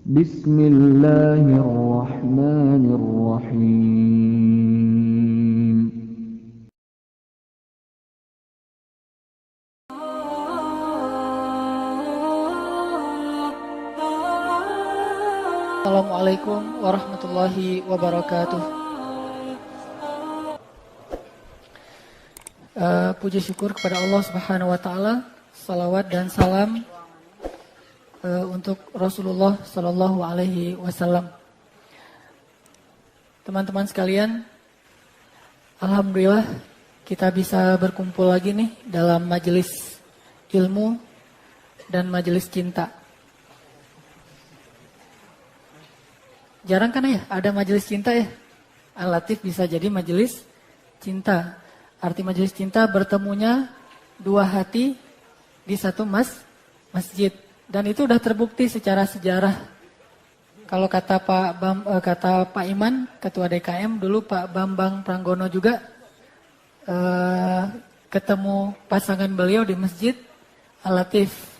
بسم الله الرحمن الرحيم Assalamualaikum warahmatullahi wabarakatuh. Puji syukur kepada Allah Subhanahu wa taala. Salawat dan salam untuk Rasulullah sallallahu alaihi wasallam. Teman-teman sekalian, alhamdulillah kita bisa berkumpul lagi nih dalam majelis ilmu dan majelis cinta. Jarang kan ya ada majelis cinta ya. Al-Latif bisa jadi majelis cinta. Arti majelis cinta bertemunya dua hati di satu masjid. Dan itu udah terbukti secara sejarah. Kalau kata Pak Iman, Ketua DKM dulu Pak Bambang Pranggono juga ketemu pasangan beliau di masjid Al-Latif.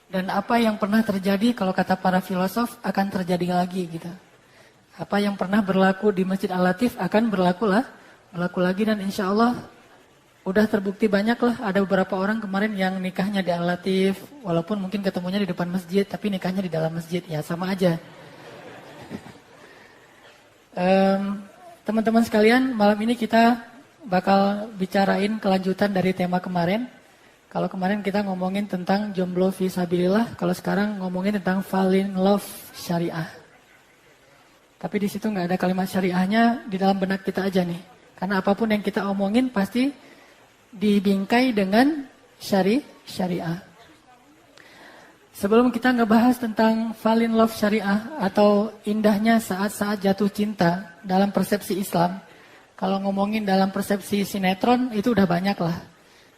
Dan apa yang pernah terjadi kalau kata para filosof akan terjadi lagi gitu. Apa yang pernah berlaku di Masjid Al-Latif akan berlaku lagi dan insya Allah udah terbukti banyak lah. Ada beberapa orang kemarin yang nikahnya di Al-Latif, walaupun mungkin ketemunya di depan masjid, tapi nikahnya di dalam masjid, ya sama aja. Teman-teman sekalian, malam ini kita bakal bicarain kelanjutan dari tema kemarin. Kalau kemarin kita ngomongin tentang jomblo fisabilillah, kalau sekarang ngomongin tentang fall in love syariah. Tapi di situ nggak ada kalimat syariahnya di dalam benak kita aja nih. Karena apapun yang kita omongin pasti dibingkai dengan syariah. Sebelum kita ngebahas tentang fall in love syariah atau indahnya saat-saat jatuh cinta dalam persepsi Islam. Kalau ngomongin dalam persepsi sinetron itu udah banyak lah.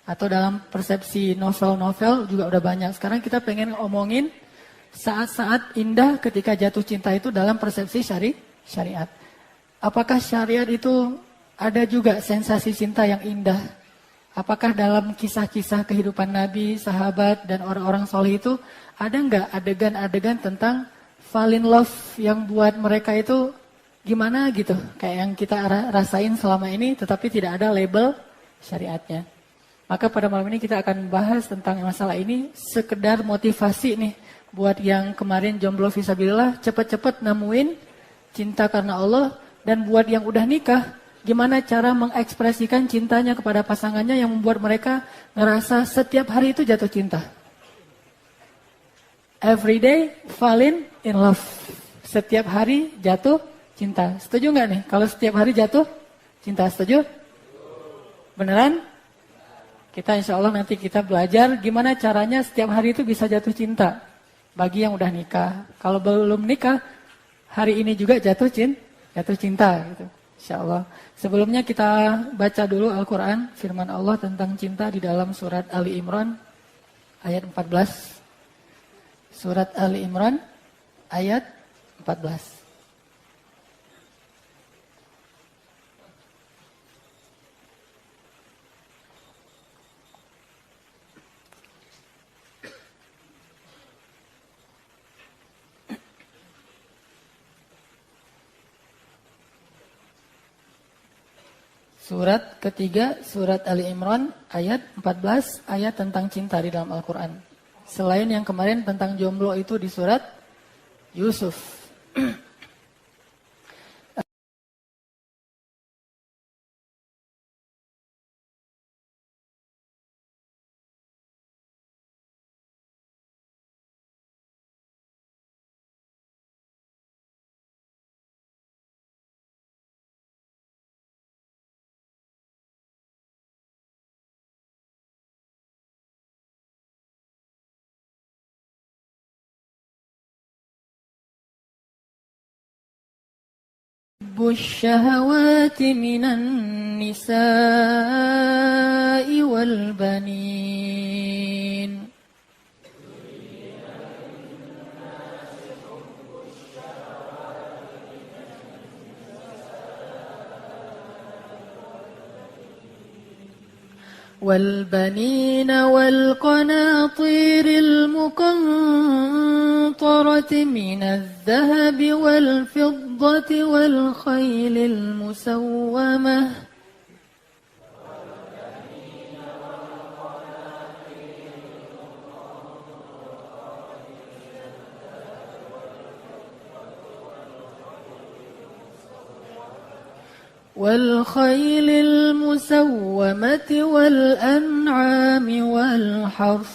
Atau dalam persepsi novel-novel juga udah banyak. Sekarang kita pengen ngomongin saat-saat indah ketika jatuh cinta itu dalam persepsi syariat. Apakah syariat itu ada juga sensasi cinta yang indah? Apakah dalam kisah-kisah kehidupan Nabi, sahabat, dan orang-orang soleh itu ada nggak adegan-adegan tentang fall in love yang buat mereka itu gimana gitu? Kayak yang kita rasain selama ini tetapi tidak ada label syariatnya. Maka pada malam ini kita akan bahas tentang masalah ini sekedar motivasi nih. Buat yang kemarin jomblo fisabilillah, cepat-cepat nemuin cinta karena Allah. Dan buat yang udah nikah, gimana cara mengekspresikan cintanya kepada pasangannya yang membuat mereka ngerasa setiap hari itu jatuh cinta. Every day falling in love. Setiap hari jatuh cinta. Setuju nggak nih? Kalau setiap hari jatuh cinta, setuju? Beneran? Kita insya Allah nanti kita belajar gimana caranya setiap hari itu bisa jatuh cinta. Bagi yang udah nikah, kalau belum nikah, hari ini juga jatuh cinta gitu. Insya Allah. Sebelumnya kita baca dulu Al-Quran, firman Allah tentang cinta di dalam surat Ali Imran ayat 14. Surat Ali Imran ayat 14. Surat ketiga, surat Ali Imran, ayat 14, ayat tentang cinta di dalam Al-Quran. Selain yang kemarin tentang jomblo itu di surat Yusuf. الشهوات من النساء والبنين والبنين والقناطير المقنطرة من الذهب والفضة والخيل المسومة والخيل المسومة والأنعام والحرث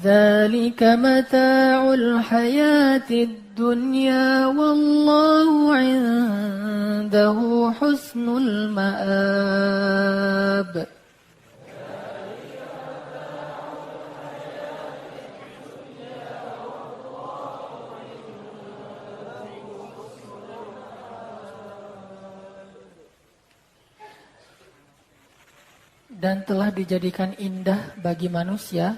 ذلك متاع الحياة الدنيا والله عنده حسن المآب. Dan telah dijadikan indah bagi manusia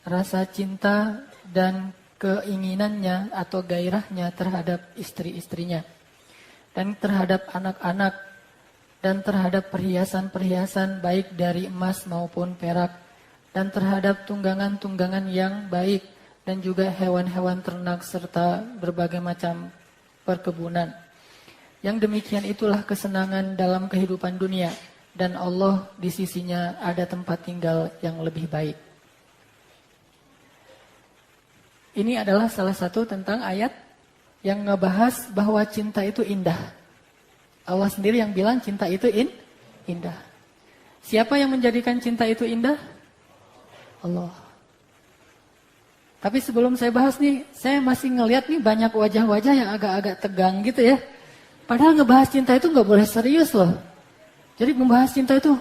rasa cinta dan keinginannya atau gairahnya terhadap istri-istrinya dan terhadap anak-anak dan terhadap perhiasan-perhiasan baik dari emas maupun perak dan terhadap tunggangan-tunggangan yang baik dan juga hewan-hewan ternak serta berbagai macam perkebunan. Yang demikian itulah kesenangan dalam kehidupan dunia. Dan Allah di sisinya ada tempat tinggal yang lebih baik. Ini adalah salah satu tentang ayat yang ngebahas bahwa cinta itu indah. Allah sendiri yang bilang cinta itu indah. Siapa yang menjadikan cinta itu indah? Allah. Tapi sebelum saya bahas nih, saya masih ngelihat nih banyak wajah-wajah yang agak-agak tegang gitu ya. Padahal ngebahas cinta itu nggak boleh serius loh. Jadi membahas cinta itu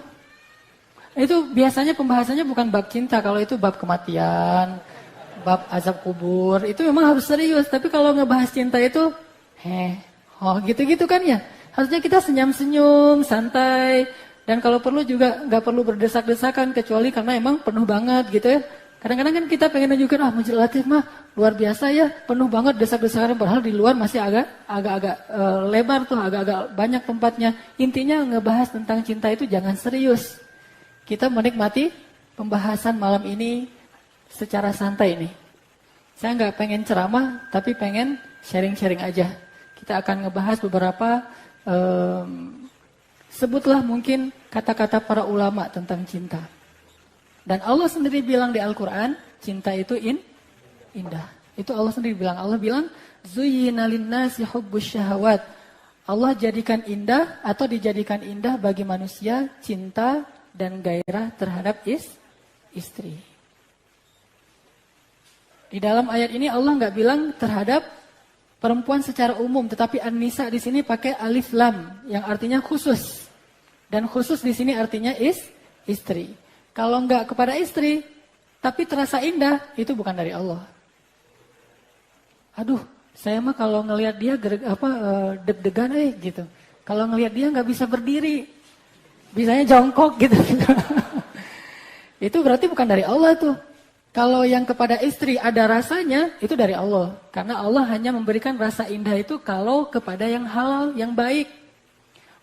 biasanya pembahasannya bukan bab cinta. Kalau itu bab kematian, bab azab kubur, itu memang harus serius. Tapi kalau ngebahas cinta itu, gitu-gitu kan ya. Harusnya kita senyum-senyum, santai. Dan kalau perlu juga nggak perlu berdesak-desakan, kecuali karena emang penuh banget gitu ya. Kadang-kadang kan kita pengen nunjukin, Majelis Latif mah luar biasa ya, penuh banget desak-desakan, padahal di luar masih agak-agak lebar tuh, agak-agak banyak tempatnya. Intinya ngebahas tentang cinta itu jangan serius. Kita menikmati pembahasan malam ini secara santai nih. Saya nggak pengen ceramah, tapi pengen sharing-sharing aja. Kita akan ngebahas beberapa, sebutlah mungkin kata-kata para ulama tentang cinta. Dan Allah sendiri bilang di Al-Quran, cinta itu indah. Itu Allah sendiri bilang. Allah bilang, Zuyyina linnasi hubbus syahawat. Allah jadikan indah atau dijadikan indah bagi manusia cinta dan gairah terhadap istri. Di dalam ayat ini Allah nggak bilang terhadap perempuan secara umum, tetapi an-nisa di sini pakai alif lam yang artinya khusus. Dan khusus di sini artinya istri. Kalau enggak kepada istri, tapi terasa indah, itu bukan dari Allah. Aduh, saya mah kalau ngelihat dia deg-degan gitu. Kalau ngelihat dia nggak bisa berdiri, bisanya jongkok gitu. Itu berarti bukan dari Allah tuh. Kalau yang kepada istri ada rasanya, itu dari Allah. Karena Allah hanya memberikan rasa indah itu kalau kepada yang halal, yang baik.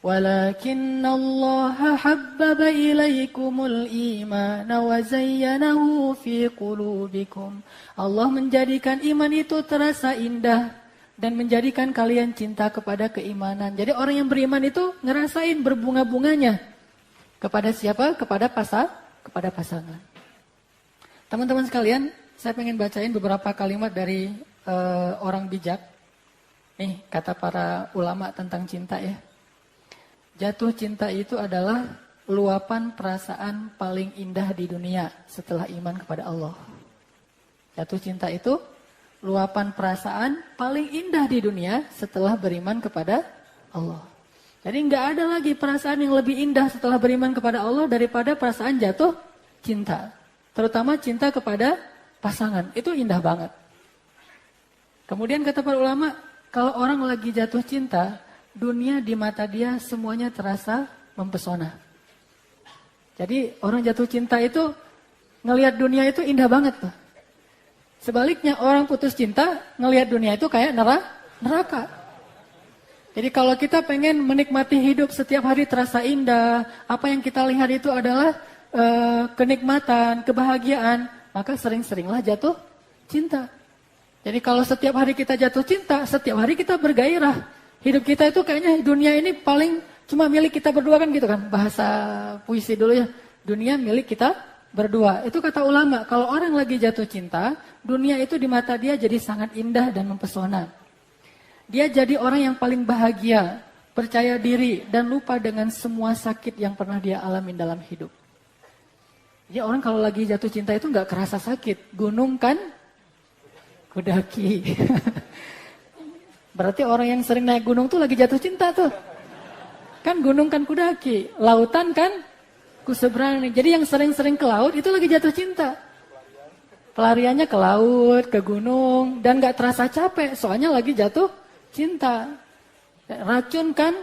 Walakinallaha habbaba ilaikumul imana wa zayyanahu fi qulubikum. Allah menjadikan iman itu terasa indah dan menjadikan kalian cinta kepada keimanan. Jadi orang yang beriman itu ngerasain berbunga-bunganya. Kepada siapa? Kepada pasangan. Teman-teman sekalian, saya pengen bacain beberapa kalimat dari orang bijak. Nih, kata para ulama tentang cinta ya. Jatuh cinta itu adalah luapan perasaan paling indah di dunia setelah iman kepada Allah. Jatuh cinta itu luapan perasaan paling indah di dunia setelah beriman kepada Allah. Jadi nggak ada lagi perasaan yang lebih indah setelah beriman kepada Allah daripada perasaan jatuh cinta. Terutama cinta kepada pasangan, itu indah banget. Kemudian kata para ulama, kalau orang lagi jatuh cinta, dunia di mata dia semuanya terasa mempesona. Jadi orang jatuh cinta itu ngelihat dunia itu indah banget tuh. Sebaliknya orang putus cinta ngelihat dunia itu kayak neraka. Jadi kalau kita pengen menikmati hidup setiap hari terasa indah, apa yang kita lihat itu adalah kenikmatan, kebahagiaan, maka sering-seringlah jatuh cinta. Jadi kalau setiap hari kita jatuh cinta, setiap hari kita bergairah. Hidup kita itu kayaknya dunia ini paling cuma milik kita berdua kan gitu kan. Bahasa puisi dulu ya, dunia milik kita berdua. Itu kata ulama, kalau orang lagi jatuh cinta, dunia itu di mata dia jadi sangat indah dan mempesona. Dia jadi orang yang paling bahagia, percaya diri, dan lupa dengan semua sakit yang pernah dia alami dalam hidup. Ya orang kalau lagi jatuh cinta itu nggak kerasa sakit. Gunung kan kudaki. Berarti orang yang sering naik gunung tuh lagi jatuh cinta tuh. Kan gunung kan kudaki. Lautan kan kuseberang. Jadi yang sering-sering ke laut itu lagi jatuh cinta. Pelariannya ke laut, ke gunung. Dan nggak terasa capek. Soalnya lagi jatuh cinta. Racun kan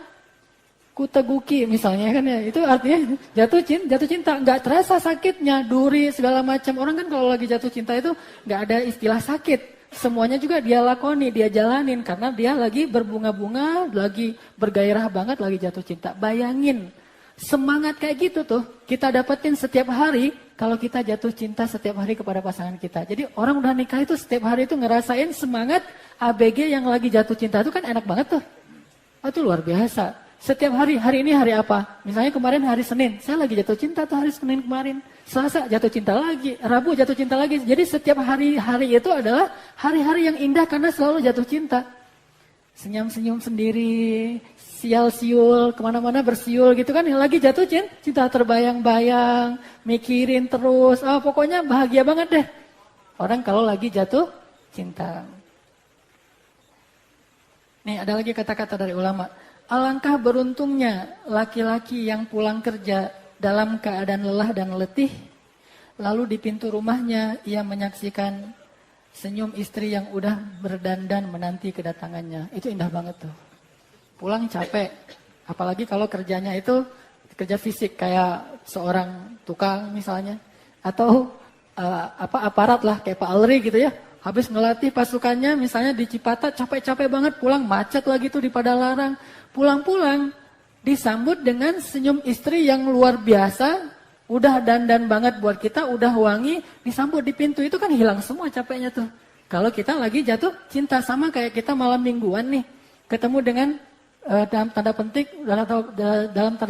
kuteguki misalnya kan ya, itu artinya jatuh cinta, nggak terasa sakitnya, duri segala macam. Orang kan kalau lagi jatuh cinta itu nggak ada istilah sakit, semuanya juga dia lakoni, dia jalanin karena dia lagi berbunga-bunga, lagi bergairah banget, lagi jatuh cinta. Bayangin semangat kayak gitu tuh kita dapetin setiap hari kalau kita jatuh cinta setiap hari kepada pasangan kita. Jadi orang udah nikah itu setiap hari itu ngerasain semangat ABG yang lagi jatuh cinta itu kan enak banget tuh. Itu luar biasa. Setiap hari ini hari apa? Misalnya kemarin hari Senin, saya lagi jatuh cinta tuh hari Senin kemarin. Selasa jatuh cinta lagi, Rabu jatuh cinta lagi. Jadi setiap hari itu adalah hari-hari yang indah karena selalu jatuh cinta. Senyum-senyum sendiri, sial-siul, kemana-mana bersiul gitu kan. Yang lagi jatuh cinta terbayang-bayang, mikirin terus. Pokoknya bahagia banget deh. Orang kalau lagi jatuh cinta. Nih ada lagi kata-kata dari ulama. Alangkah beruntungnya laki-laki yang pulang kerja dalam keadaan lelah dan letih, lalu di pintu rumahnya ia menyaksikan senyum istri yang udah berdandan menanti kedatangannya. Itu indah banget tuh. Pulang capek, apalagi kalau kerjanya itu kerja fisik kayak seorang tukang misalnya, atau aparat lah kayak Pak Alri gitu ya. Habis ngelatih pasukannya misalnya di Cipatat capek-capek banget, pulang macet lagi tuh di Padalarang. Pulang-pulang disambut dengan senyum istri yang luar biasa, udah dandan banget buat kita, udah wangi, disambut di pintu itu kan hilang semua capeknya tuh. Kalau kita lagi jatuh cinta sama kayak kita malam mingguan nih, ketemu dengan dalam tanda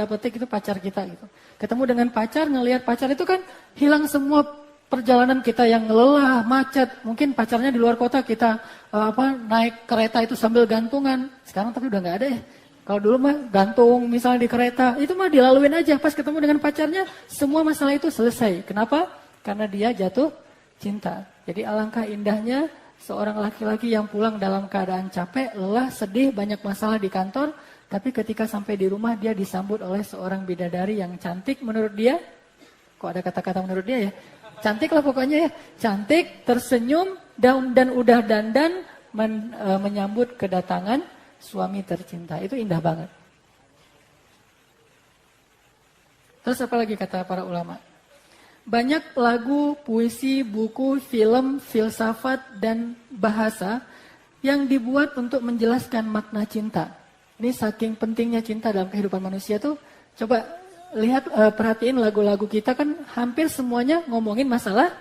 petik itu pacar kita gitu. Ketemu dengan pacar, ngelihat pacar itu kan hilang semua perjalanan kita yang lelah, macet. Mungkin pacarnya di luar kota, kita naik kereta itu sambil gantungan. Sekarang tapi udah nggak ada ya. Kalau dulu mah gantung misalnya di kereta, itu mah dilaluin aja. Pas ketemu dengan pacarnya, semua masalah itu selesai. Kenapa? Karena dia jatuh cinta. Jadi alangkah indahnya seorang laki-laki yang pulang dalam keadaan capek, lelah, sedih, banyak masalah di kantor. Tapi ketika sampai di rumah dia disambut oleh seorang bidadari yang cantik menurut dia. Kok ada kata-kata menurut dia ya? Cantik lah pokoknya ya. Cantik, tersenyum, dan udah dandan menyambut kedatangan suami tercinta. Itu indah banget. Terus apa lagi kata para ulama? Banyak lagu, puisi, buku, film, filsafat, dan bahasa yang dibuat untuk menjelaskan makna cinta. Ini saking pentingnya cinta dalam kehidupan manusia tuh. Coba lihat, perhatiin lagu-lagu kita kan hampir semuanya ngomongin masalah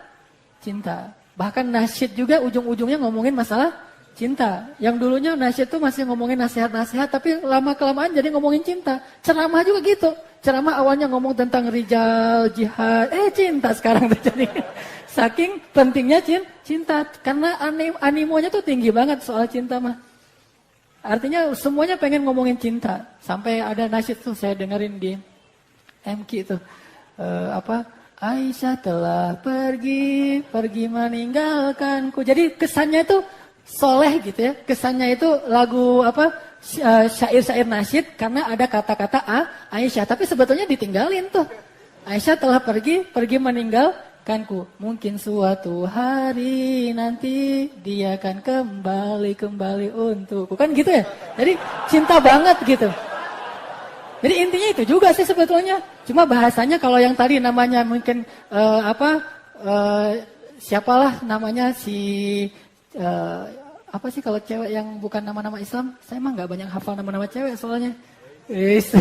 cinta. Bahkan nasyid juga ujung-ujungnya ngomongin masalah cinta. Yang dulunya nasyid tuh masih ngomongin nasihat-nasihat, tapi lama-kelamaan jadi ngomongin cinta. Ceramah juga gitu. Ceramah awalnya ngomong tentang rijal, jihad, cinta sekarang terjadi. Saking pentingnya cinta. Karena animonya tuh tinggi banget soal cinta mah. Artinya semuanya pengen ngomongin cinta. Sampai ada nasyid tuh saya dengerin di MQ itu. Aisyah telah pergi meninggalkanku. Jadi kesannya itu soleh gitu ya. Kesannya itu lagu syair-syair nasyid karena ada kata-kata Aisyah. Tapi sebetulnya ditinggalin tuh. Aisyah telah pergi meninggalkanku. Mungkin suatu hari nanti dia akan kembali untukku. Kan gitu ya. Jadi cinta banget gitu. Jadi intinya itu juga sih sebetulnya. Cuma bahasanya kalau yang tadi namanya mungkin siapalah namanya si apa sih kalau cewek yang bukan nama-nama Islam? Saya emang nggak banyak hafal nama-nama cewek soalnya. Yes.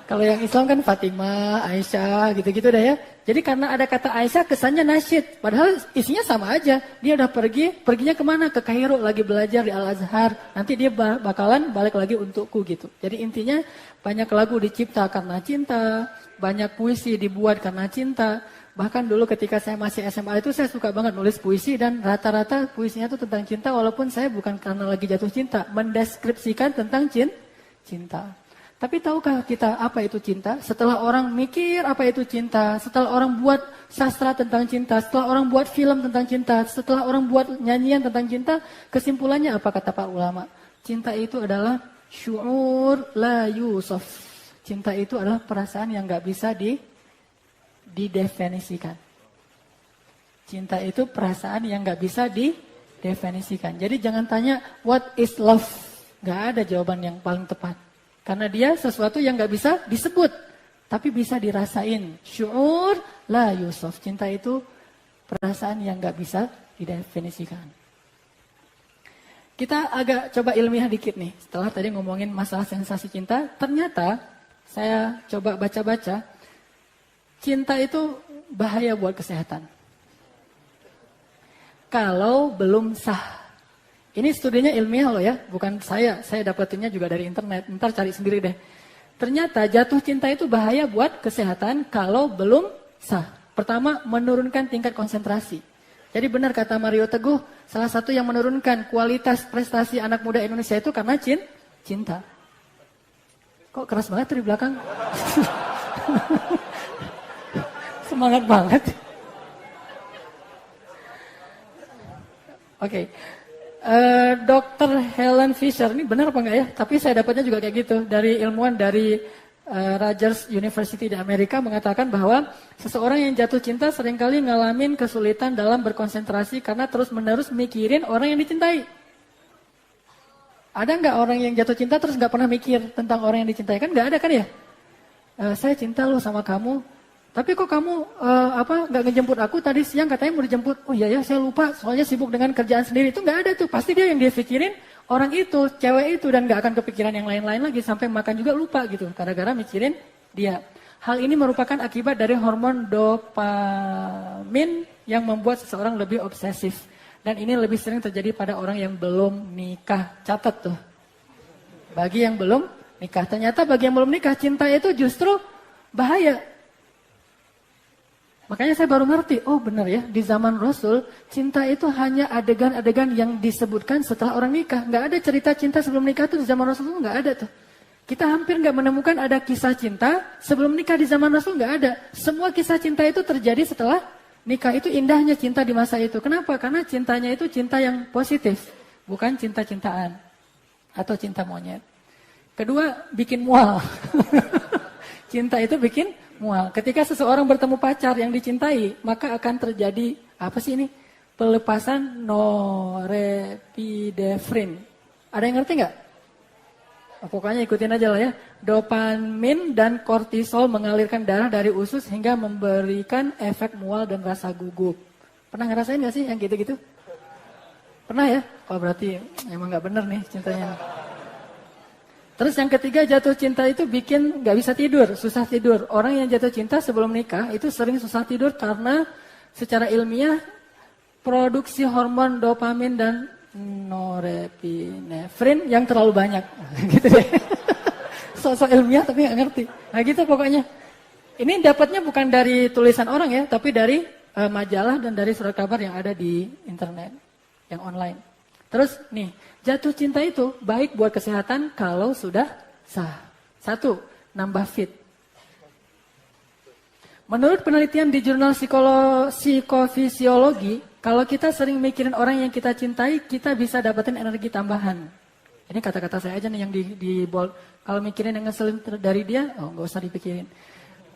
Kalau yang Islam kan Fatimah, Aisyah, gitu-gitu dah ya. Jadi karena ada kata Aisyah kesannya nasyid. Padahal isinya sama aja. Dia udah perginya kemana? Ke Kairo, lagi belajar di Al-Azhar. Nanti dia bakalan balik lagi untukku gitu. Jadi intinya banyak lagu dicipta karena cinta. Banyak puisi dibuat karena cinta. Bahkan dulu ketika saya masih SMA itu saya suka banget nulis puisi. Dan rata-rata puisinya itu tentang cinta. Walaupun saya bukan karena lagi jatuh cinta. Mendeskripsikan tentang cinta. Tapi tahukah kita apa itu cinta? Setelah orang mikir apa itu cinta, setelah orang buat sastra tentang cinta, setelah orang buat film tentang cinta, setelah orang buat nyanyian tentang cinta, kesimpulannya apa kata para ulama? Cinta itu adalah syu'ur la yusaf. Cinta itu adalah perasaan yang gak bisa didefinisikan. Cinta itu perasaan yang gak bisa didefinisikan. Jadi jangan tanya what is love. Gak ada jawaban yang paling tepat. Karena dia sesuatu yang gak bisa disebut. Tapi bisa dirasain. Syu'ur la yusuf. Cinta itu perasaan yang gak bisa didefinisikan. Kita agak coba ilmiah dikit nih. Setelah tadi ngomongin masalah sensasi cinta. Ternyata saya coba baca-baca. Cinta itu bahaya buat kesehatan. Kalau belum sah. Ini studinya ilmiah loh ya, bukan saya dapetinnya juga dari internet, ntar cari sendiri deh. Ternyata jatuh cinta itu bahaya buat kesehatan kalau belum sah. Pertama, menurunkan tingkat konsentrasi. Jadi benar kata Mario Teguh, salah satu yang menurunkan kualitas prestasi anak muda Indonesia itu karena cinta. Kok keras banget tuh di belakang? Semangat banget. Oke. Dr. Helen Fisher, ini benar apa enggak ya? Tapi saya dapatnya juga kayak gitu. Dari ilmuwan dari Rutgers University di Amerika mengatakan bahwa seseorang yang jatuh cinta seringkali ngalamin kesulitan dalam berkonsentrasi karena terus-menerus mikirin orang yang dicintai. Ada enggak orang yang jatuh cinta terus enggak pernah mikir tentang orang yang dicintai? Kan enggak ada kan ya? Saya cinta loh sama kamu. Tapi kok kamu nggak ngejemput aku tadi siang katanya mau dijemput. Oh iya ya saya lupa soalnya sibuk dengan kerjaan sendiri. Itu nggak ada tuh. Pasti dia yang dia pikirin orang itu, cewek itu dan nggak akan kepikiran yang lain-lain lagi sampai makan juga lupa gitu. Gara-gara mikirin dia. Hal ini merupakan akibat dari hormon dopamin yang membuat seseorang lebih obsesif. Dan ini lebih sering terjadi pada orang yang belum nikah. Catat tuh. Bagi yang belum nikah. Ternyata bagi yang belum nikah cinta itu justru bahaya. Makanya saya baru ngerti, oh benar ya, di zaman Rasul, cinta itu hanya adegan-adegan yang disebutkan setelah orang nikah. Nggak ada cerita cinta sebelum nikah tuh di zaman Rasul tuh nggak ada tuh. Kita hampir nggak menemukan ada kisah cinta sebelum nikah di zaman Rasul nggak ada. Semua kisah cinta itu terjadi setelah nikah. Itu indahnya cinta di masa itu. Kenapa? Karena cintanya itu cinta yang positif, bukan cinta-cintaan atau cinta monyet. Kedua, bikin mual. Cinta itu bikin mual. Ketika seseorang bertemu pacar yang dicintai, maka akan terjadi apa sih ini? Pelepasan norepinefrin. Ada yang ngerti nggak? Pokoknya ikutin aja lah ya. Dopamin dan kortisol mengalirkan darah dari usus hingga memberikan efek mual dan rasa gugup. Pernah ngerasain nggak sih yang gitu-gitu? Pernah ya? Oh berarti emang nggak bener nih cintanya. Terus yang ketiga jatuh cinta itu bikin gak bisa tidur, susah tidur. Orang yang jatuh cinta sebelum nikah itu sering susah tidur karena secara ilmiah produksi hormon dopamin dan norepinefrin yang terlalu banyak. Gitu deh. Sosok ilmiah tapi gak ngerti. Nah gitu pokoknya. Ini dapatnya bukan dari tulisan orang ya, tapi dari majalah dan dari surat kabar yang ada di internet, yang online. Terus nih, jatuh cinta itu baik buat kesehatan kalau sudah sah. 1, nambah fit. Menurut penelitian di jurnal psikofisiologi, kalau kita sering mikirin orang yang kita cintai, kita bisa dapetin energi tambahan. Ini kata-kata saya aja nih yang di bold. Kalau mikirin yang ngeselin dari dia, oh nggak usah dipikirin.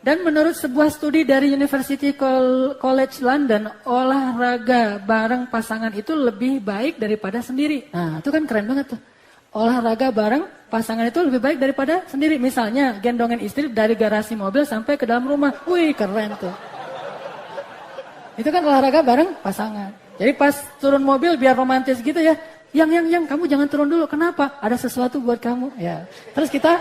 Dan menurut sebuah studi dari University College London, olahraga bareng pasangan itu lebih baik daripada sendiri. Nah, itu kan keren banget tuh. Olahraga bareng pasangan itu lebih baik daripada sendiri. Misalnya, gendongin istri dari garasi mobil sampai ke dalam rumah. Wih, keren tuh. Itu kan olahraga bareng pasangan. Jadi pas turun mobil biar romantis gitu ya. Yang, kamu jangan turun dulu. Kenapa? Ada sesuatu buat kamu. Ya. Terus kita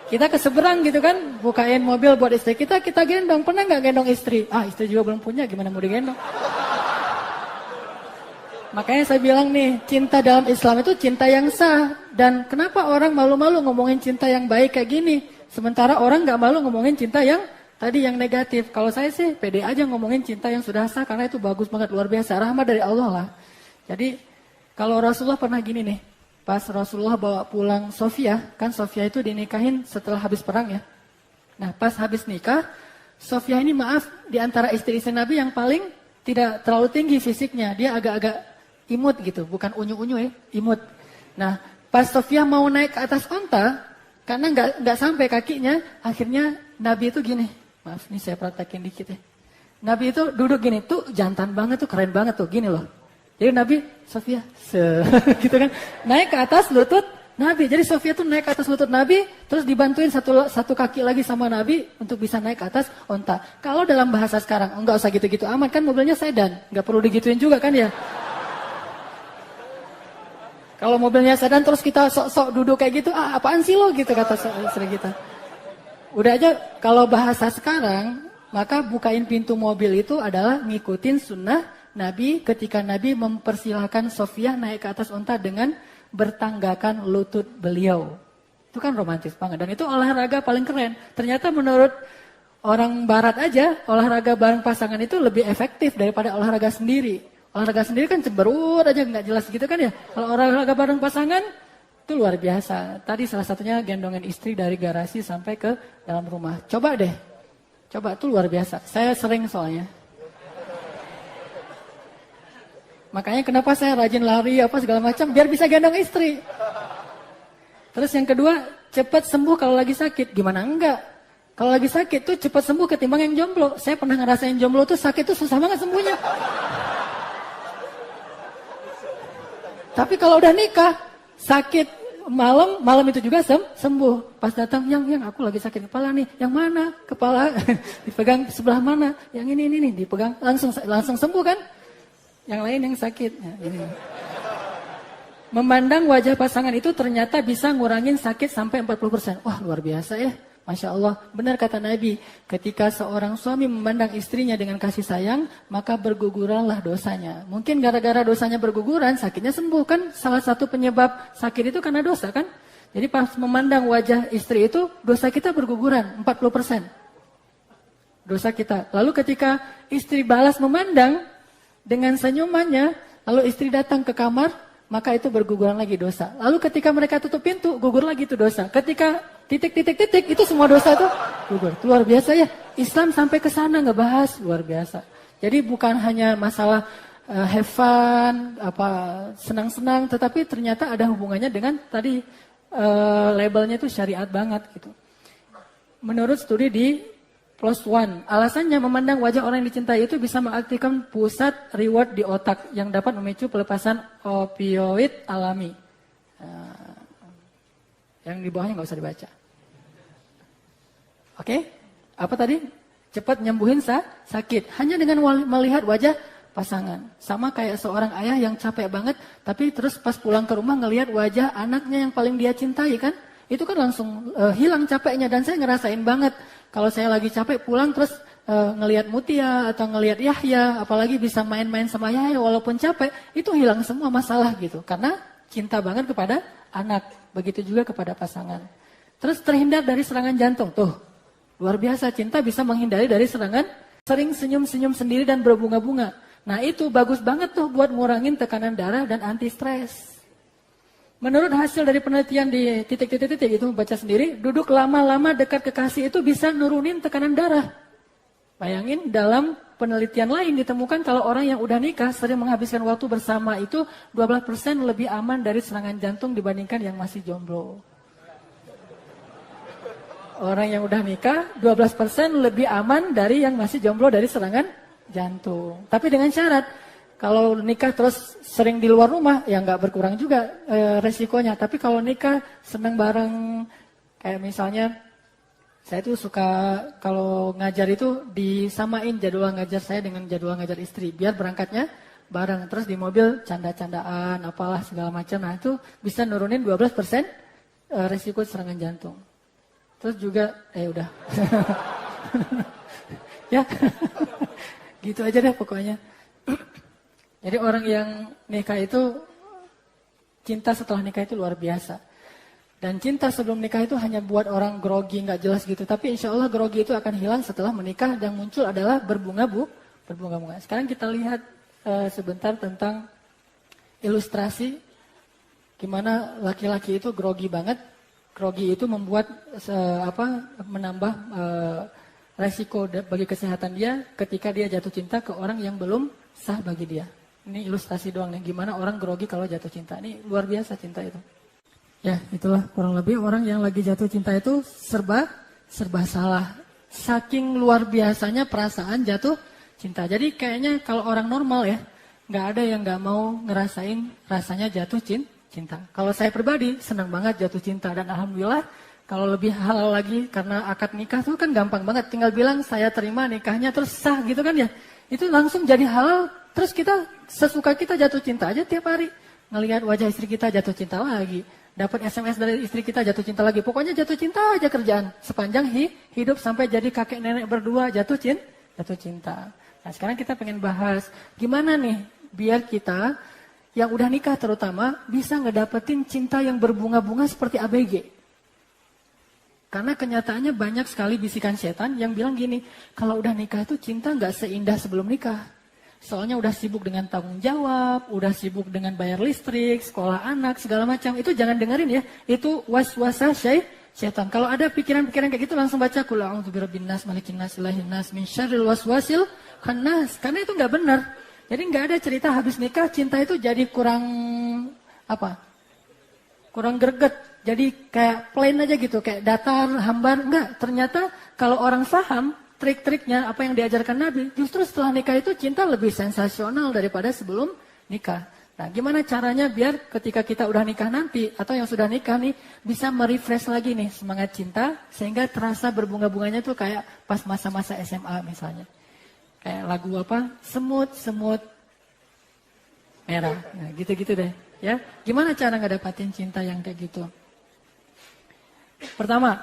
kita ke seberang gitu kan, bukain mobil buat istri kita gendong. Pernah nggak gendong istri? Istri juga belum punya, gimana mau digendong? Makanya saya bilang nih, cinta dalam Islam itu cinta yang sah. Dan kenapa orang malu-malu ngomongin cinta yang baik kayak gini? Sementara orang nggak malu ngomongin cinta yang tadi yang negatif. Kalau saya sih pede aja ngomongin cinta yang sudah sah, karena itu bagus banget, luar biasa. Rahmat dari Allah lah. Jadi kalau Rasulullah pernah gini nih. Pas Rasulullah bawa pulang Sofia, kan Sofia itu dinikahin setelah habis perang ya. Nah pas habis nikah, Sofia ini maaf di antara istri-istri Nabi yang paling tidak terlalu tinggi fisiknya. Dia agak-agak imut gitu, bukan unyu-unyu ya, imut. Nah pas Sofia mau naik ke atas onta, karena nggak sampai kakinya, akhirnya Nabi itu gini. Maaf nih saya praktekin dikit ya. Nabi itu duduk gini, tuh jantan banget tuh, keren banget tuh, gini loh. Jadi Nabi, Sofia, gitu kan, naik ke atas lutut Nabi. Jadi Sofia tuh naik ke atas lutut Nabi, terus dibantuin satu kaki lagi sama Nabi untuk bisa naik ke atas onta. Kalau dalam bahasa sekarang, enggak usah gitu-gitu amat, kan mobilnya sedan, nggak perlu digituin juga kan ya. Kalau mobilnya sedan terus kita sok-sok duduk kayak gitu, apaan sih lo gitu kata istri kita. Udah aja kalau bahasa sekarang, maka bukain pintu mobil itu adalah ngikutin sunnah Nabi ketika Nabi mempersilahkan Sofia naik ke atas unta dengan bertanggakan lutut beliau. Itu kan romantis banget. Dan itu olahraga paling keren. Ternyata menurut orang barat aja, olahraga bareng pasangan itu lebih efektif daripada olahraga sendiri. Olahraga sendiri kan cemberut aja, nggak jelas gitu kan ya. Kalau olahraga bareng pasangan, itu luar biasa. Tadi salah satunya gendongin istri dari garasi sampai ke dalam rumah. Coba deh. Coba, itu luar biasa. Saya sering soalnya. Makanya kenapa saya rajin lari apa segala macam biar bisa gendong istri. Terus yang kedua, cepat sembuh kalau lagi sakit. Gimana enggak? Kalau lagi sakit tuh cepat sembuh ketimbang yang jomblo. Saya pernah ngerasain jomblo tuh sakit tuh susah banget sembuhnya. Tapi kalau udah nikah, sakit malam itu juga sembuh. Pas datang, yang aku lagi sakit kepala nih. Yang mana? Kepala dipegang sebelah mana? Yang ini dipegang langsung sembuh kan? Yang lain yang sakit. Ya, ini. Memandang wajah pasangan itu ternyata bisa ngurangin sakit sampai 40%. Wah luar biasa ya. Masya Allah. Benar kata Nabi. Ketika seorang suami memandang istrinya dengan kasih sayang, maka berguguranlah dosanya. Mungkin gara-gara dosanya berguguran, sakitnya sembuh kan. Salah satu penyebab sakit itu karena dosa kan. Jadi pas memandang wajah istri itu, dosa kita berguguran 40%. Dosa kita. Lalu ketika istri balas memandang, dengan senyumannya, lalu istri datang ke kamar, maka itu berguguran lagi dosa. Lalu ketika mereka tutup pintu, gugur lagi itu dosa. Ketika titik, itu semua dosa itu gugur. Luar biasa ya, Islam sampai ke sana ngebahas, luar biasa. Jadi bukan hanya masalah have fun, senang-senang, tetapi ternyata ada hubungannya dengan tadi labelnya itu syariat banget gitu. Menurut studi di PLOS ONE, alasannya memandang wajah orang yang dicintai itu bisa mengaktifkan pusat reward di otak yang dapat memicu pelepasan opioid alami. Yang di bawahnya nggak usah dibaca. Oke, apa tadi? Cepat nyembuhin sakit. Hanya dengan melihat wajah pasangan. Sama kayak seorang ayah yang capek banget, tapi terus pas pulang ke rumah ngelihat wajah anaknya yang paling dia cintai kan? Itu kan langsung hilang capeknya. Dan saya ngerasain banget. Kalau saya lagi capek pulang terus ngelihat Mutia atau ngelihat Yahya, apalagi bisa main-main sama Yahya walaupun capek, itu hilang semua masalah gitu. Karena cinta banget kepada anak, begitu juga kepada pasangan. Terus terhindar dari serangan jantung. Tuh, luar biasa cinta bisa menghindari dari serangan, sering senyum-senyum sendiri dan berbunga-bunga. Nah itu bagus banget tuh buat ngurangin tekanan darah dan anti stres. Menurut hasil dari penelitian di titik-titik itu baca sendiri, duduk lama-lama dekat kekasih itu bisa nurunin tekanan darah. Bayangin dalam penelitian lain ditemukan kalau orang yang udah nikah sering menghabiskan waktu bersama itu 12% lebih aman dari serangan jantung dibandingkan yang masih jomblo. Orang yang udah nikah 12% lebih aman dari yang masih jomblo dari serangan jantung. Tapi dengan syarat, kalau nikah terus sering di luar rumah, ya nggak berkurang juga resikonya. Tapi kalau nikah senang bareng, kayak misalnya Saya tuh suka kalau ngajar itu disamain jadwal ngajar saya dengan jadwal ngajar istri. Biar berangkatnya bareng. Terus di mobil canda-candaan, apalah segala macam. Nah itu bisa nurunin 12% resiko serangan jantung. Terus juga, udah. Ya, gitu aja deh pokoknya. Jadi orang yang nikah itu, cinta setelah nikah itu luar biasa. Dan cinta sebelum nikah itu hanya buat orang grogi, nggak jelas gitu. Tapi insya Allah grogi itu akan hilang setelah menikah dan muncul adalah berbunga-bunga. Sekarang kita lihat sebentar tentang ilustrasi gimana laki-laki itu grogi banget. Grogi itu membuat menambah resiko bagi kesehatan dia ketika dia jatuh cinta ke orang yang belum sah bagi dia. Ini ilustrasi doang nih, gimana orang grogi kalau jatuh cinta. Ini luar biasa cinta itu. Ya, itulah kurang lebih orang yang lagi jatuh cinta itu serba salah. Saking luar biasanya perasaan jatuh cinta. Jadi kayaknya kalau orang normal ya, nggak ada yang nggak mau ngerasain rasanya jatuh cinta. Kalau saya pribadi senang banget jatuh cinta dan alhamdulillah kalau lebih halal lagi karena akad nikah itu kan gampang banget. Tinggal bilang saya terima nikahnya terus sah gitu kan ya. Itu langsung jadi halal. Terus kita sesuka kita jatuh cinta aja tiap hari. Ngelihat wajah istri kita jatuh cinta lagi. Dapat SMS dari istri kita jatuh cinta lagi. Pokoknya jatuh cinta aja kerjaan. Sepanjang hidup sampai jadi kakek nenek berdua jatuh cinta. Nah sekarang kita pengen bahas gimana nih biar kita yang udah nikah terutama bisa ngedapetin cinta yang berbunga-bunga seperti ABG. Karena kenyataannya banyak sekali bisikan setan yang bilang gini, kalau udah nikah itu cinta nggak seindah sebelum nikah. Soalnya udah sibuk dengan tanggung jawab, udah sibuk dengan bayar listrik, sekolah anak, segala macam. Itu jangan dengerin ya, itu waswasa syaitan. Kalau ada pikiran-pikiran kayak gitu langsung baca Qul a'udzu birabbin nas, malikin nas, ilahin nas, min syarril waswasil khannas. Karena itu nggak benar. Jadi nggak ada cerita habis nikah cinta itu jadi kurang greget. Jadi kayak plain aja gitu, kayak datar, hambar. Enggak, ternyata kalau orang paham trik-triknya apa yang diajarkan Nabi, justru setelah nikah itu cinta lebih sensasional daripada sebelum nikah. Nah, gimana caranya biar ketika kita udah nikah nanti atau yang sudah nikah nih bisa merefresh lagi nih semangat cinta sehingga terasa berbunga-bunganya tuh kayak pas masa-masa SMA misalnya. Kayak lagu semut merah. Nah, gitu-gitu deh, ya. Gimana cara ngedapatin cinta yang kayak gitu? Pertama,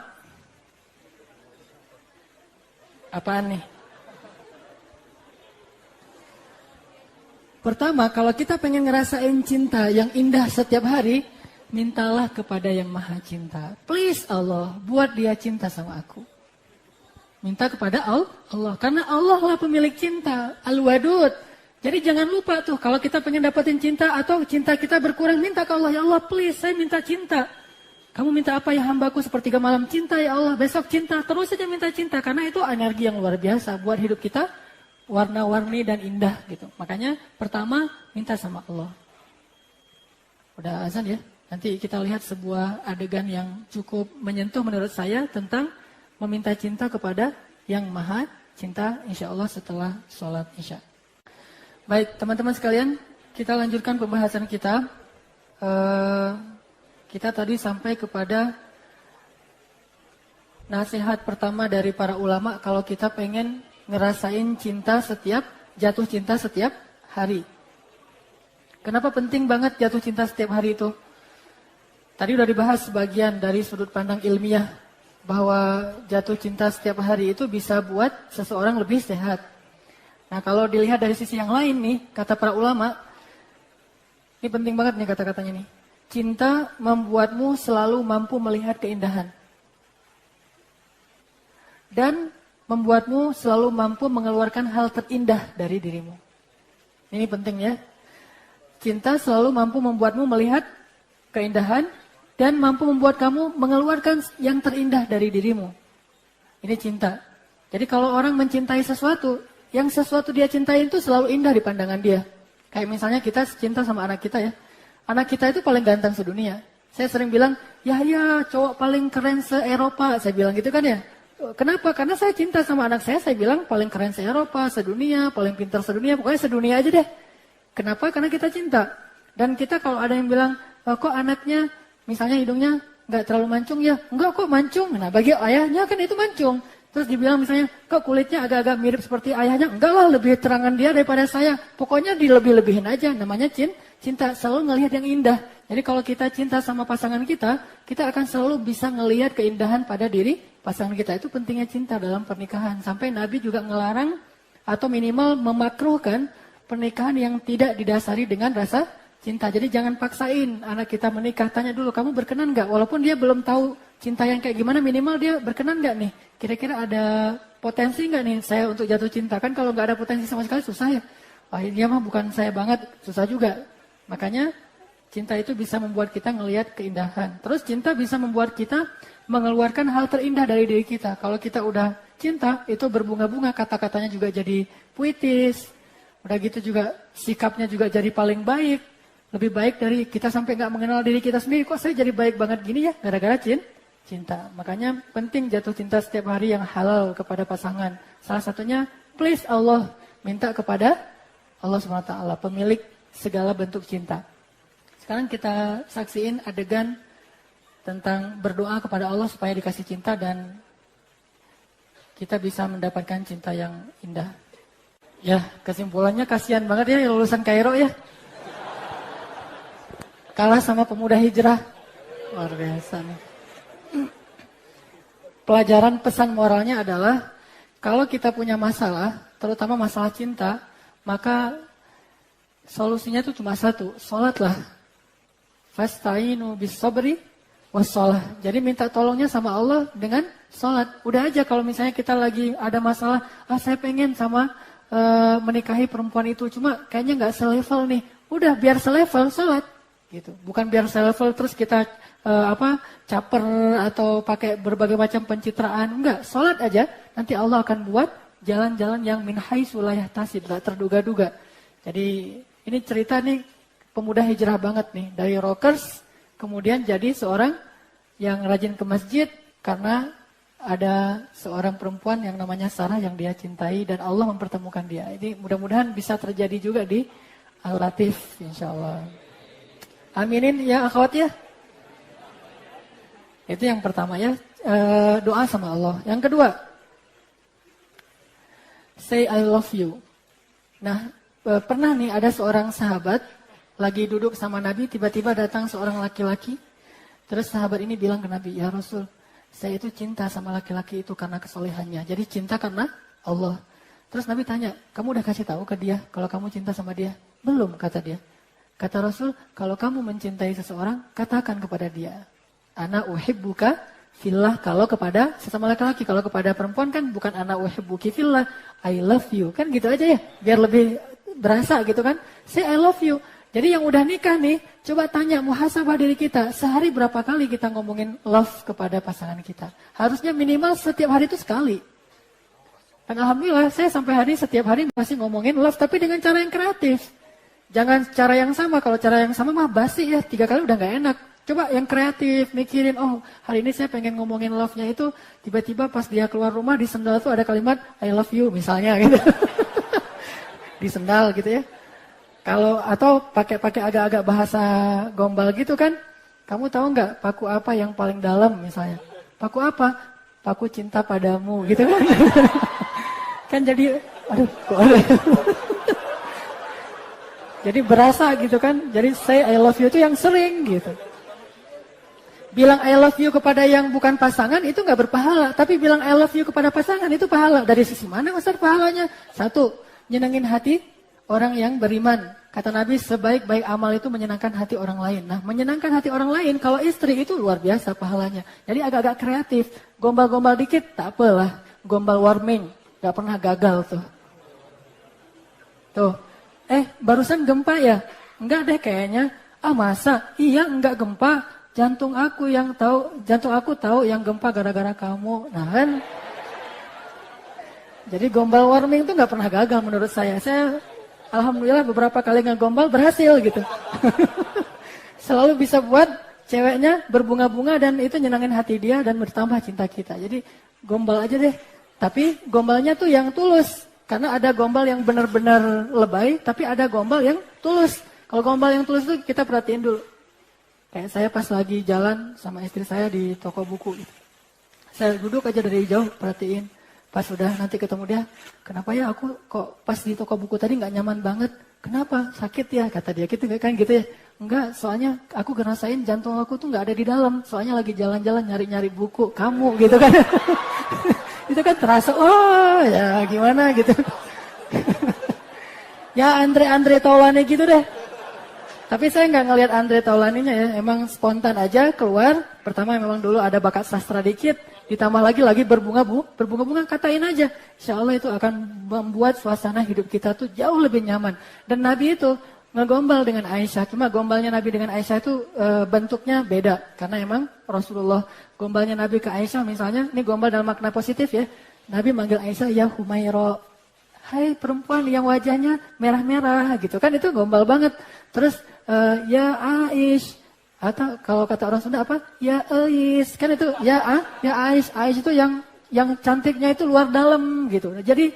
apaan nih? Pertama, kalau kita pengen ngerasain cinta yang indah setiap hari, mintalah kepada yang maha cinta. Please Allah, buat dia cinta sama aku. Minta kepada Allah, karena Allah lah pemilik cinta, Al-Wadud. Jadi jangan lupa tuh, kalau kita pengen dapetin cinta atau cinta kita berkurang, minta ke Allah, ya Allah please, saya minta cinta. Kamu minta apa ya hambaku sepertiga malam cinta ya Allah, besok cinta, terus saja minta cinta. Karena itu energi yang luar biasa buat hidup kita, warna-warni dan indah gitu. Makanya pertama minta sama Allah. Udah azan ya, nanti kita lihat sebuah adegan yang cukup menyentuh menurut saya tentang meminta cinta kepada yang maha cinta insya Allah setelah sholat isya. Baik teman-teman sekalian, kita lanjutkan pembahasan kita. Kita tadi sampai kepada nasihat pertama dari para ulama kalau kita pengen ngerasain jatuh cinta setiap hari. Kenapa penting banget jatuh cinta setiap hari itu? Tadi udah dibahas sebagian dari sudut pandang ilmiah bahwa jatuh cinta setiap hari itu bisa buat seseorang lebih sehat. Nah kalau dilihat dari sisi yang lain nih, kata para ulama, ini penting banget nih kata-katanya nih. Cinta membuatmu selalu mampu melihat keindahan. Dan membuatmu selalu mampu mengeluarkan hal terindah dari dirimu. Ini penting ya. Cinta selalu mampu membuatmu melihat keindahan dan mampu membuat kamu mengeluarkan yang terindah dari dirimu. Ini cinta. Jadi kalau orang mencintai sesuatu, yang sesuatu dia cintai itu selalu indah di pandangan dia. Kayak misalnya kita cinta sama anak kita ya. Anak kita itu paling ganteng sedunia. Saya sering bilang, ya cowok paling keren se-Eropa. Saya bilang gitu kan ya. Kenapa? Karena saya cinta sama anak saya bilang paling keren se-Eropa, sedunia, paling pintar sedunia. Pokoknya sedunia aja deh. Kenapa? Karena kita cinta. Dan kita kalau ada yang bilang, kok anaknya misalnya hidungnya nggak terlalu mancung ya? Enggak kok mancung. Nah bagi ayahnya kan itu mancung. Terus dibilang misalnya, kok kulitnya agak-agak mirip seperti ayahnya? Enggak lah, lebih terangan dia daripada saya. Pokoknya dilebih-lebihin aja. Namanya cinta, selalu ngelihat yang indah. Jadi kalau kita cinta sama pasangan kita akan selalu bisa ngelihat keindahan pada diri pasangan kita. Itu pentingnya cinta dalam pernikahan. Sampai Nabi juga ngelarang atau minimal memakruhkan pernikahan yang tidak didasari dengan rasa cinta. Jadi jangan paksain anak kita menikah. Tanya dulu, kamu berkenan nggak? Walaupun dia belum tahu cinta yang kayak gimana, minimal dia berkenan nggak nih? Kira-kira ada potensi nggak nih saya untuk jatuh cinta? Kan kalau nggak ada potensi sama sekali susah ya. Wah dia mah bukan saya banget, susah juga. Makanya cinta itu bisa membuat kita ngelihat keindahan. Terus cinta bisa membuat kita mengeluarkan hal terindah dari diri kita. Kalau kita udah cinta, itu berbunga-bunga, kata-katanya juga jadi puitis. Udah gitu juga sikapnya juga jadi paling baik. Lebih baik dari kita sampai nggak mengenal diri kita sendiri. Kok saya jadi baik banget gini ya? Gara-gara cinta. Makanya penting jatuh cinta setiap hari yang halal kepada pasangan. Salah satunya, please Allah, minta kepada Allah SWT, pemilik segala bentuk cinta. Sekarang kita saksiin adegan tentang berdoa kepada Allah supaya dikasih cinta dan kita bisa mendapatkan cinta yang indah. Ya, kesimpulannya kasihan banget ya lulusan Kairo ya. Kalah sama pemuda hijrah. Luar biasa nih. Pelajaran pesan moralnya adalah kalau kita punya masalah, terutama masalah cinta, maka solusinya itu cuma satu, sholatlah. Fasta'inu bis-sabri was-shalah. Jadi minta tolongnya sama Allah dengan sholat. Udah aja kalau misalnya kita lagi ada masalah, saya pengen sama menikahi perempuan itu, cuma kayaknya nggak selevel nih. Udah biar selevel, sholat. Gitu. Bukan biar selevel terus kita caper atau pakai berbagai macam pencitraan. Enggak, sholat aja. Nanti Allah akan buat jalan-jalan yang min haitsu la yahtasib, enggak terduga-duga. Jadi ini cerita nih pemuda hijrah banget nih. Dari rockers kemudian jadi seorang yang rajin ke masjid karena ada seorang perempuan yang namanya Sarah yang dia cintai dan Allah mempertemukan dia. Ini mudah-mudahan bisa terjadi juga di Al-Latif insyaallah. Aminin ya akhwat ya. Itu yang pertama ya, doa sama Allah. Yang kedua, say I love you. Nah, pernah nih ada seorang sahabat lagi duduk sama Nabi, tiba-tiba datang seorang laki-laki. Terus sahabat ini bilang ke Nabi, ya Rasul, saya itu cinta sama laki-laki itu karena kesolehannya. Jadi cinta karena Allah. Terus Nabi tanya, kamu udah kasih tahu ke dia kalau kamu cinta sama dia? Belum, kata dia. Kata Rasul, kalau kamu mencintai seseorang, katakan kepada dia. Ana uhibbuka fillah, kalau kepada sesama laki-laki. Kalau kepada perempuan kan bukan ana uhibbuki fillah, I love you. Kan gitu aja ya, biar lebih berasa gitu kan. Say I love you. Jadi yang udah nikah nih, coba tanya muhasabah diri kita. Sehari berapa kali kita ngomongin love kepada pasangan kita? Harusnya minimal setiap hari itu sekali. Dan alhamdulillah saya sampai hari setiap hari masih ngomongin love, tapi dengan cara yang kreatif. Jangan cara yang sama, kalau cara yang sama mah basi ya, 3 kali udah gak enak. Coba yang kreatif, mikirin, oh hari ini saya pengen ngomongin love-nya itu, tiba-tiba pas dia keluar rumah di sendal tuh ada kalimat I love you misalnya gitu. Di sendal gitu ya. Kalau atau pakai agak-agak bahasa gombal gitu kan. Kamu tahu nggak paku apa yang paling dalam misalnya? Paku apa? Paku cinta padamu gitu kan. Kan jadi aduh kok ada. Jadi berasa gitu kan. Jadi say I love you itu yang sering gitu. Bilang I love you kepada yang bukan pasangan itu nggak berpahala. Tapi bilang I love you kepada pasangan itu pahala. Dari sisi mana Ustaz pahalanya? 1, nyenengin hati orang yang beriman. Kata Nabi, sebaik-baik amal itu menyenangkan hati orang lain. Nah, menyenangkan hati orang lain, kalau istri itu luar biasa pahalanya. Jadi agak-agak kreatif. Gombal-gombal dikit, tak apalah. Gombal warming, gak pernah gagal tuh. Tuh, barusan gempa ya? Enggak deh kayaknya. Ah masa? Iya enggak gempa. Jantung aku tahu yang gempa gara-gara kamu. Nah kan. Jadi gombal warming itu gak pernah gagal menurut saya. Saya alhamdulillah beberapa kali ngegombal berhasil gitu. Selalu bisa buat ceweknya berbunga-bunga dan itu nyenangin hati dia dan bertambah cinta kita. Jadi gombal aja deh. Tapi gombalnya tuh yang tulus. Karena ada gombal yang benar-benar lebay, tapi ada gombal yang tulus. Kalau gombal yang tulus itu kita perhatiin dulu. Kayak saya pas lagi jalan sama istri saya di toko buku gitu. Saya duduk aja dari jauh perhatiin. Pas udah nanti ketemu dia, kenapa ya aku kok pas di toko buku tadi nggak nyaman banget? Kenapa? Sakit ya? Kata dia gitu kan gitu ya. Enggak, soalnya aku ngerasain jantung aku tuh nggak ada di dalam. Soalnya lagi jalan-jalan nyari-nyari buku kamu gitu kan. Itu kan terasa, oh ya gimana gitu. Ya Andre Taulani gitu deh. Tapi saya nggak ngelihat Andre Taulaninya ya, emang spontan aja keluar. Pertama memang dulu ada bakat sastra dikit, ditambah lagi berbunga-bunga katain aja. Insya Allah itu akan membuat suasana hidup kita tuh jauh lebih nyaman. Dan Nabi itu ngegombal dengan Aisyah, cuma gombalnya Nabi dengan Aisyah itu bentuknya beda. Karena emang Rasulullah gombalnya Nabi ke Aisyah misalnya, ini gombal dalam makna positif ya. Nabi manggil Aisyah, ya Humairo, hai perempuan yang wajahnya merah-merah gitu kan, itu gombal banget. Terus ya Aish, atau kalau kata orang Sunda apa? Ya Ais, kan itu ya Aish. Aish itu yang cantiknya itu luar dalam gitu. Jadi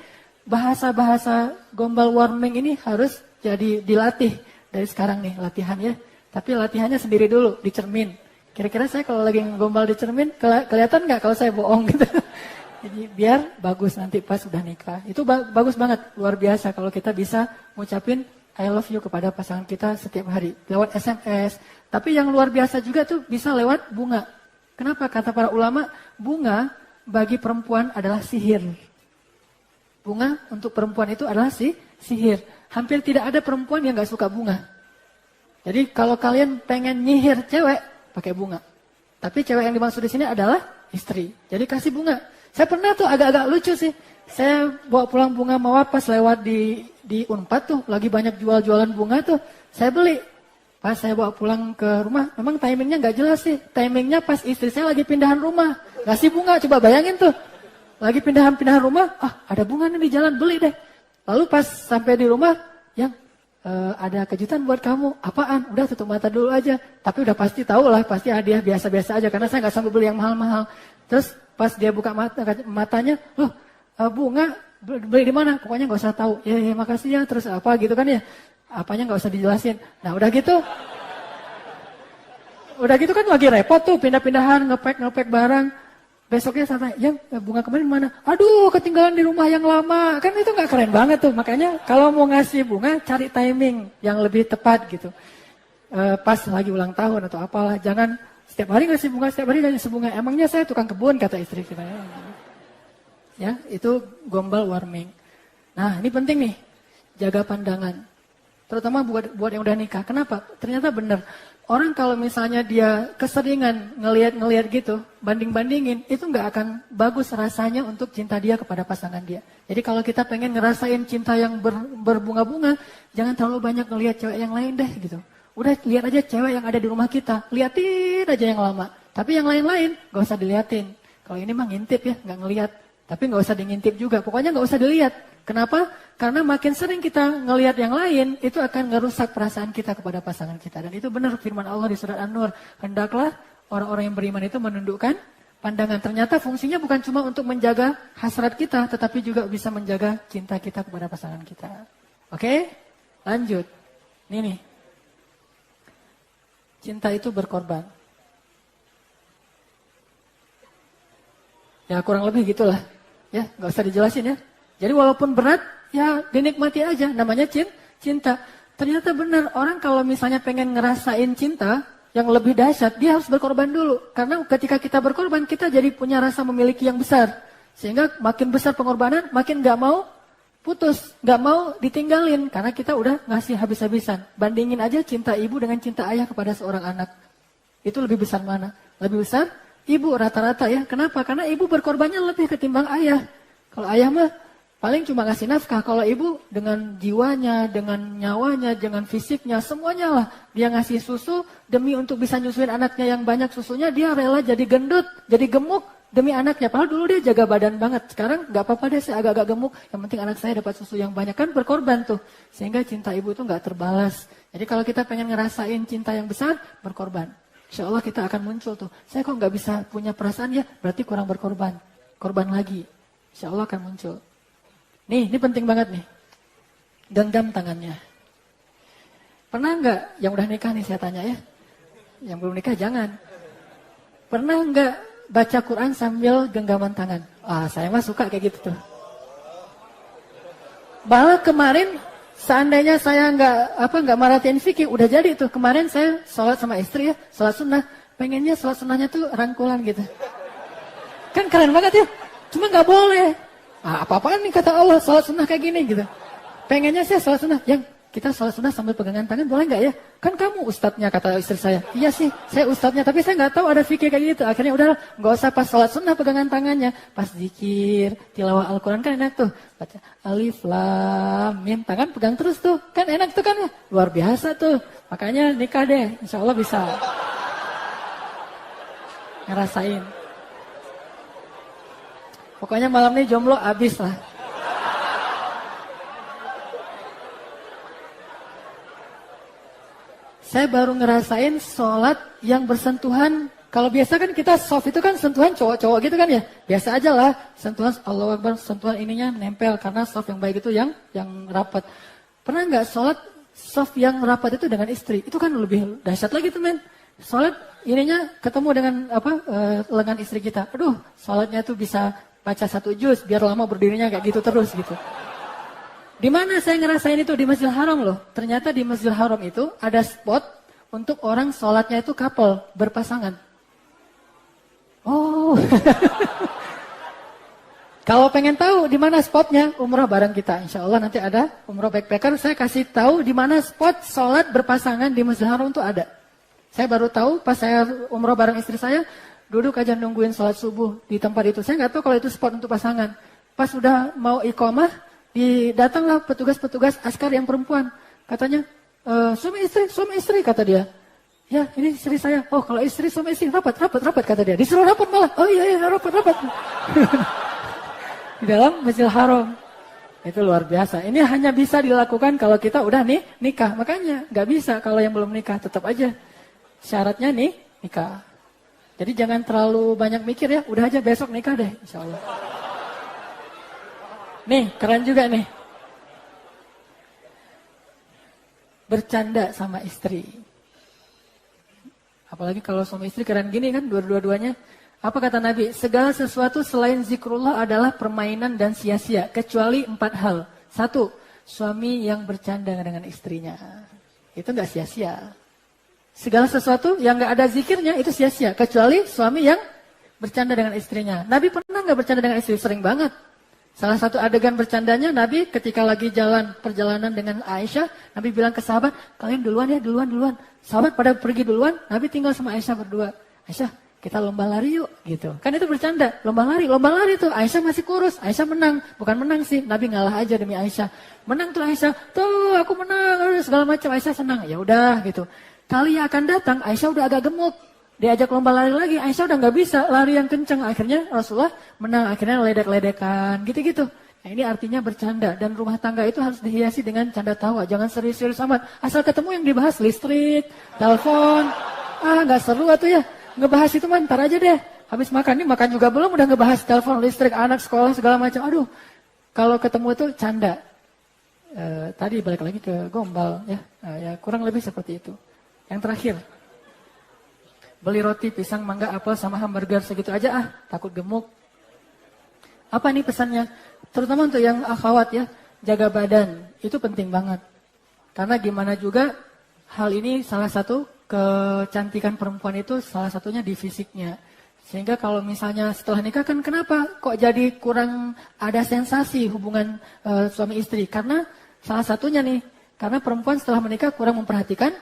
bahasa-bahasa gombal warming ini harus jadi dilatih dari sekarang nih latihan ya. Tapi latihannya sendiri dulu di cermin. Kira-kira saya kalau lagi gombal di cermin kelihatan nggak kalau saya bohong gitu? Jadi biar bagus nanti pas sudah nikah. Itu bagus banget, luar biasa kalau kita bisa ngucapin I love you kepada pasangan kita setiap hari. Lewat SMS. Tapi yang luar biasa juga tuh bisa lewat bunga. Kenapa? Kata para ulama, bunga bagi perempuan adalah sihir. Bunga untuk perempuan itu adalah sihir. Hampir tidak ada perempuan yang gak suka bunga. Jadi kalau kalian pengen nyihir cewek, pakai bunga. Tapi cewek yang dimaksud di sini adalah istri. Jadi kasih bunga. Saya pernah tuh agak-agak lucu sih. Saya bawa pulang bunga mawar pas lewat di Unpad tuh, lagi banyak jualan bunga tuh. Saya beli. Pas saya bawa pulang ke rumah, memang timingnya nggak jelas sih. Timingnya pas istri saya lagi pindahan rumah. Kasih bunga, coba bayangin tuh. Lagi pindahan rumah, ada bunga nih di jalan, beli deh. Lalu pas sampai di rumah, yang ada kejutan buat kamu. Apaan? Udah tutup mata dulu aja. Tapi udah pasti tahu lah, pasti hadiah biasa-biasa aja. Karena saya nggak sanggup beli yang mahal-mahal. Terus pas dia buka matanya, loh bunga beli di mana? Pokoknya nggak usah tahu. Ya makasih ya. Terus apa gitu kan ya? Apanya nggak usah dijelasin. Nah udah gitu kan lagi repot tuh pindah-pindahan ngepek barang. Besoknya saya tanya, yang bunga kemarin mana? Aduh ketinggalan di rumah yang lama. Kan itu nggak keren banget tuh. Makanya kalau mau ngasih bunga cari timing yang lebih tepat gitu. Pas lagi ulang tahun atau apalah. Jangan setiap hari ngasih bunga. Emangnya saya tukang kebun kata istri kita. Ya itu gombal warming. Nah ini penting nih. Jaga pandangan. Terutama buat yang udah nikah. Kenapa? Ternyata benar. Orang kalau misalnya dia keseringan ngelihat gitu, banding-bandingin, itu nggak akan bagus rasanya untuk cinta dia kepada pasangan dia. Jadi kalau kita pengen ngerasain cinta yang berbunga-bunga, jangan terlalu banyak ngelihat cewek yang lain deh gitu. Udah lihat aja cewek yang ada di rumah kita, liatin aja yang lama. Tapi yang lain-lain nggak usah diliatin. Kalau ini mah ngintip ya, nggak ngelihat. Tapi nggak usah diintip juga. Pokoknya nggak usah dilihat. Kenapa? Karena makin sering kita ngelihat yang lain, itu akan ngerusak perasaan kita kepada pasangan kita. Dan itu benar firman Allah di surat An-Nur. Hendaklah orang-orang yang beriman itu menundukkan pandangan. Ternyata fungsinya bukan cuma untuk menjaga hasrat kita, tetapi juga bisa menjaga cinta kita kepada pasangan kita. Oke? Lanjut. Ini nih. Cinta itu berkorban. Ya kurang lebih gitulah. Ya, nggak usah dijelasin ya. Jadi walaupun berat, ya dinikmati aja. Namanya cinta. Ternyata benar, orang kalau misalnya pengen ngerasain cinta yang lebih dahsyat, dia harus berkorban dulu. Karena ketika kita berkorban, kita jadi punya rasa memiliki yang besar. Sehingga makin besar pengorbanan, makin nggak mau putus, nggak mau ditinggalin. Karena kita udah ngasih habis-habisan. Bandingin aja cinta ibu dengan cinta ayah kepada seorang anak. Itu lebih besar mana? Lebih besar ibu rata-rata ya. Kenapa? Karena ibu berkorbannya lebih ketimbang ayah. Kalau ayah mah paling cuma ngasih nafkah. Kalau ibu dengan jiwanya, dengan nyawanya, dengan fisiknya, semuanya lah. Dia ngasih susu demi untuk bisa nyusuin anaknya yang banyak susunya. Dia rela jadi gendut, jadi gemuk demi anaknya. Padahal dulu dia jaga badan banget. Sekarang gak apa-apa deh saya agak-agak gemuk. Yang penting anak saya dapat susu yang banyak. Kan berkorban tuh. Sehingga cinta ibu itu gak terbalas. Jadi kalau kita pengen ngerasain cinta yang besar, berkorban. Insya Allah kita akan muncul tuh. Saya kok gak bisa punya perasaan ya? Berarti kurang berkorban. Korban lagi. Insya Allah akan muncul. Nih, ini penting banget nih. Genggam tangannya. Pernah nggak yang udah nikah nih saya tanya ya? Yang belum nikah jangan. Pernah nggak baca Quran sambil genggaman tangan? Saya mah suka kayak gitu tuh. Malah kemarin seandainya saya nggak maratin fikih, udah jadi tuh. Kemarin saya sholat sama istri ya, sholat sunnah. Pengennya sholat sunnahnya tuh rangkulan gitu. Kan keren banget ya. Cuma nggak boleh. Apa-apaan nih kata Allah, sholat sunnah kayak gini gitu. Pengennya sih sholat sunnah. Yang kita sholat sunnah sambil pegangan tangan boleh nggak ya? Kan kamu ustadznya kata istri saya. Iya sih, saya ustadznya tapi saya nggak tahu ada fikih kayak gitu. Akhirnya udah nggak usah pas sholat sunnah pegangan tangannya. Pas zikir, tilawah Al-Quran kan enak tuh. Baca alif lam mim, tangan pegang terus tuh. Kan enak tuh kan ya. Luar biasa tuh. Makanya nikah deh, insya Allah bisa ngerasain. Pokoknya malam ini jomblo abis lah. Saya baru ngerasain sholat yang bersentuhan. Kalau biasa kan kita soft itu kan sentuhan cowok-cowok gitu kan ya. Biasa aja lah. Sentuhan Allahu Akbar, sentuhan ininya nempel. Karena soft yang baik itu yang rapat. Pernah nggak sholat soft yang rapat itu dengan istri? Itu kan lebih dahsyat lagi tuh men. Sholat ininya ketemu dengan lengan istri kita. Aduh, sholatnya tuh bisa baca 1 juz. Biar lama berdirinya kayak gitu terus gitu. Di mana saya ngerasain itu? Di Masjidil Haram loh. Ternyata di Masjidil Haram itu ada spot untuk orang sholatnya itu couple, berpasangan. Oh. Kalau pengen tahu di mana spotnya, umrah bareng kita. Insya Allah nanti ada umrah backpacker. Saya kasih tahu di mana spot sholat berpasangan di Masjidil Haram itu ada. Saya baru tahu pas saya umrah bareng istri saya, duduk aja nungguin sholat subuh di tempat itu. Saya nggak tahu kalau itu spot untuk pasangan. Pas udah mau iqomah, datanglah petugas-petugas askar yang perempuan. Katanya, suami istri kata dia. Ya ini istri saya. Oh kalau istri suami istri rapat kata dia. Disuruh rapat malah. Oh iya rapat. Di dalam Masjidil Haram. Itu luar biasa. Ini hanya bisa dilakukan kalau kita udah nikah. Makanya nggak bisa kalau yang belum nikah. Tetap aja syaratnya nikah. Jadi jangan terlalu banyak mikir ya. Udah aja besok nikah deh insya Allah. Nih, keren juga nih. Bercanda sama istri. Apalagi kalau suami istri keren gini kan, dua-duanya. Apa kata Nabi? Segala sesuatu selain zikrullah adalah permainan dan sia-sia. Kecuali 4 hal. 1, suami yang bercanda dengan istrinya. Itu enggak sia-sia. Segala sesuatu yang enggak ada zikirnya itu sia-sia. Kecuali suami yang bercanda dengan istrinya. Nabi pernah enggak bercanda dengan istri? Sering banget. Salah satu adegan bercandanya Nabi ketika lagi perjalanan dengan Aisyah, Nabi bilang ke sahabat, kalian duluan ya, duluan. Sahabat pada pergi duluan, Nabi tinggal sama Aisyah berdua. Aisyah, kita lomba lari yuk, gitu. Kan itu bercanda, lomba lari tuh. Aisyah masih kurus, Aisyah menang. Bukan menang sih, Nabi ngalah aja demi Aisyah. Menang tuh Aisyah, tuh aku menang, segala macam. Aisyah senang, ya udah gitu. Kali yang akan datang, Aisyah udah agak gemuk. Diajak lomba lari lagi, Aisyah udah nggak bisa lari yang kencang. Akhirnya Rasulullah menang, akhirnya ledek-ledekan, gitu-gitu. Nah, ini artinya bercanda. Dan rumah tangga itu harus dihiasi dengan canda tawa. Jangan serius-serius amat. Asal ketemu yang dibahas listrik, telepon. Nggak seru atuh ya. Ngebahas itu mah ntar aja deh. Habis makan, nih makan juga belum, udah ngebahas telepon, listrik, anak, sekolah, segala macam. Aduh, kalau ketemu itu canda. Tadi balik lagi ke gombal ya. Ya kurang lebih seperti itu. Yang terakhir. Beli roti, pisang, mangga, apel, sama hamburger segitu aja takut gemuk. Apa nih pesannya? Terutama untuk yang akhwat ya, jaga badan, itu penting banget. Karena gimana juga, hal ini salah satu kecantikan perempuan itu salah satunya di fisiknya. Sehingga kalau misalnya setelah nikah kan kenapa kok jadi kurang ada sensasi hubungan suami istri? Karena salah satunya nih, karena perempuan setelah menikah kurang memperhatikan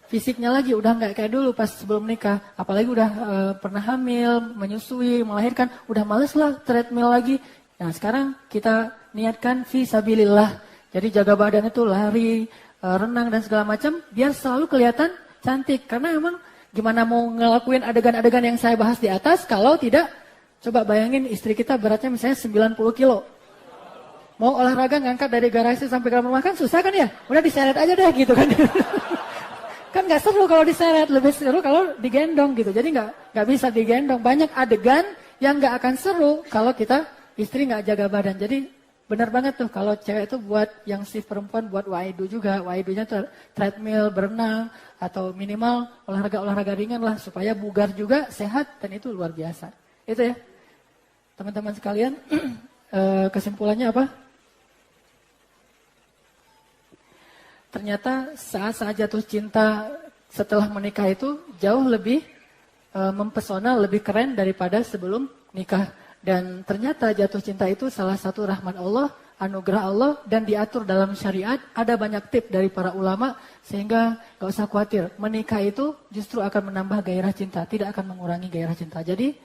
fisiknya lagi, udah nggak kayak dulu pas sebelum nikah. Apalagi udah pernah hamil, menyusui, melahirkan, udah males lah treadmill lagi. Nah sekarang kita niatkan fi sabilillah. Jadi jaga badan itu lari, renang dan segala macam, biar selalu kelihatan cantik. Karena emang gimana mau ngelakuin adegan-adegan yang saya bahas di atas, kalau tidak, coba bayangin istri kita beratnya misalnya 90 kilo. Mau olahraga ngangkat dari garasi sampai ke rumah kan susah kan ya? Udah diseret aja deh gitu kan. Kan nggak seru kalau diseret, lebih seru kalau digendong gitu. Jadi nggak bisa digendong. Banyak adegan yang nggak akan seru kalau kita istri nggak jaga badan. Jadi Benar banget tuh kalau cewek itu buat yang si perempuan buat waidu juga. Waidunya tuh treadmill, berenang, atau minimal olahraga-olahraga ringan lah supaya bugar juga, sehat, dan itu luar biasa. Itu ya. Teman-teman sekalian, kesimpulannya apa? Ternyata saat-saat jatuh cinta setelah menikah itu jauh lebih mempesona, lebih keren daripada sebelum nikah. Dan ternyata jatuh cinta itu salah satu rahmat Allah, anugerah Allah, dan diatur dalam syariat. Ada banyak tips dari para ulama, sehingga gak usah khawatir. Menikah itu justru akan menambah gairah cinta, tidak akan mengurangi gairah cinta. Jadi